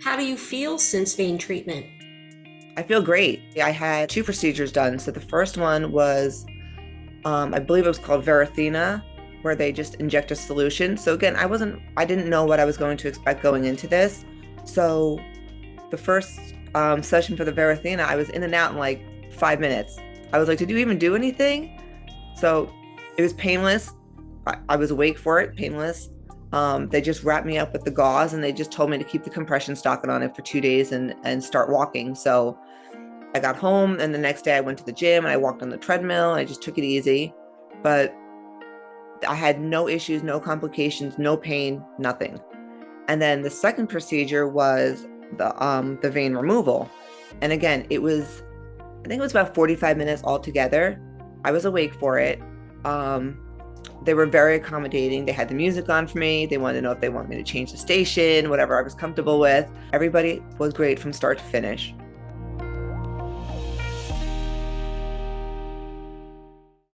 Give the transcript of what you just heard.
How do you feel since vein treatment? I feel great. I had two procedures done. So the first one was, I believe it was called Varithena, where they just inject a solution. So again, I didn't know what I was going to expect going into this. So the first session for the Varithena, I was in and out in like 5 minutes. I was like, did you even do anything? So it was painless. I was awake for it, painless. They just wrapped me up with the gauze and they just told me to keep the compression stocking on it for 2 days and start walking. So I got home and the next day I went to the gym and I walked on the treadmill. I just took it easy. But I had no issues, no complications, no pain, nothing. And then the second procedure was the vein removal. And again, I think it was about 45 minutes altogether. I was awake for it. They were very accommodating. They had the music on for me. They wanted to know if they want me to change the station, whatever I was comfortable with. Everybody was great from start to finish.